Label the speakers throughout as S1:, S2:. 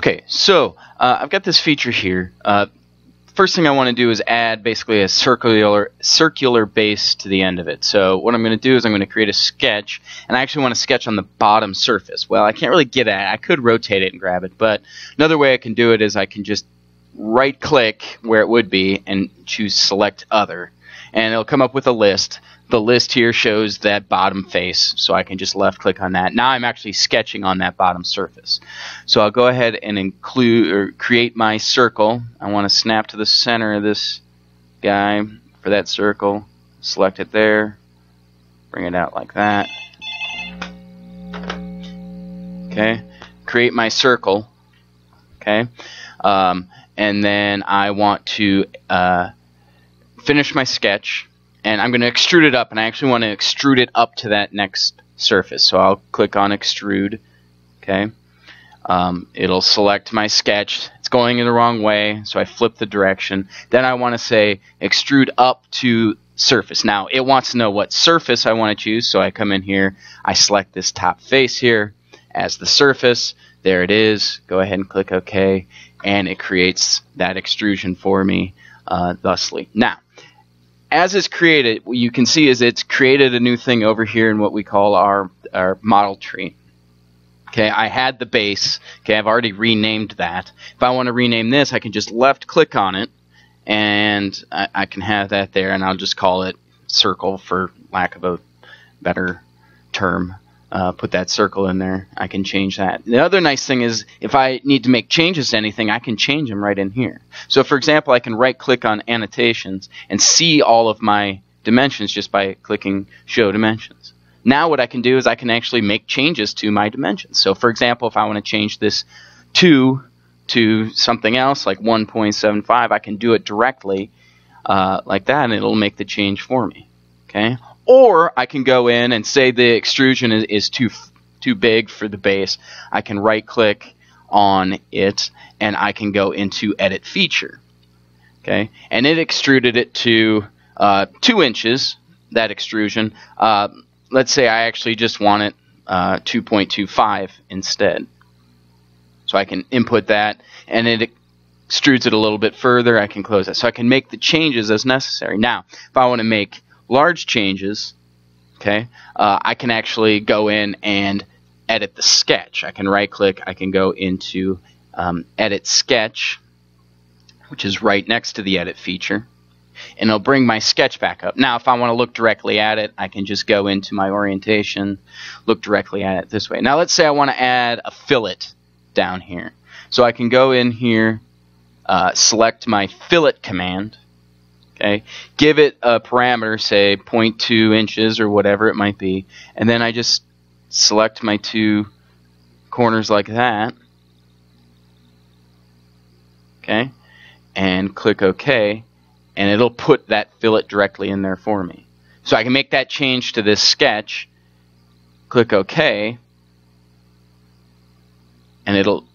S1: Okay, so I've got this feature here. First thing I want to do is add basically a circular base to the end of it. So what I'm going to do is I'm going to create a sketch, and I actually want to sketch on the bottom surface. Well, I can't really get at it. I could rotate it and grab it, but another way I can do it is I can just right-click where it would be and choose Select Other, and it'll come up with a list. The list here shows that bottom face, so I can just left-click on that. Now I'm actually sketching on that bottom surface. So I'll go ahead and include or create my circle. I want to snap to the center of this guy for that circle. Select it there. Bring it out like that. Okay. Create my circle. Okay. And then I want to finish my sketch. And I'm going to extrude it up, and I actually want to extrude it up to that next surface. So I'll click on Extrude. Okay. It'll select my sketch. It's going in the wrong way, so I flip the direction. Then I want to say Extrude up to surface. Now it wants to know what surface I want to choose, so I come in here. I select this top face here as the surface. There it is. Go ahead and click OK, and it creates that extrusion for me thusly. Now, as it's created, what you can see is it's created a new thing over here in what we call our model tree. Okay, I had the base. Okay, I've already renamed that. If I want to rename this, I can just left click on it, and I can have that there, and I'll just call it circle for lack of a better term. Put that circle in there. I can change that. The other nice thing is if I need to make changes to anything, I can change them right in here. So for example, I can right click on annotations and see all of my dimensions just by clicking show dimensions. Now what I can do is I can actually make changes to my dimensions. So for example, if I want to change this 2 to something else like 1.75, I can do it directly like that, and it'll make the change for me. Okay. Or I can go in and say the extrusion is too big for the base. I can right click on it, and I can go into Edit Feature. Okay, and it extruded it to 2 inches, that extrusion. Let's say I actually just want it 2.25 instead. So I can input that, and it extrudes it a little bit further. I can close that. So I can make the changes as necessary. Now, if I want to make large changes, okay, I can actually go in and edit the sketch. I can right click, I can go into Edit Sketch, which is right next to the Edit feature, and it'll bring my sketch back up. Now if I want to look directly at it, I can just go into my orientation, look directly at it this way. Now let's say I want to add a fillet down here. So I can go in here, select my fillet command. Okay, give it a parameter, say 0.2 inches or whatever it might be, and then I just select my 2 corners like that. Okay, and click OK, and it'll put that fillet directly in there for me. So I can make that change to this sketch, click OK, and it'll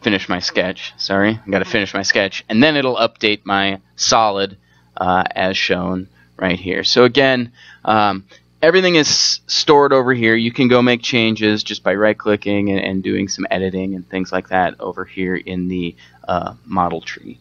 S1: finish my sketch. Sorry, I got to finish my sketch, and then it'll update my solid as shown right here. So again, everything is stored over here. You can go make changes just by right-clicking and doing some editing and things like that over here in the model tree.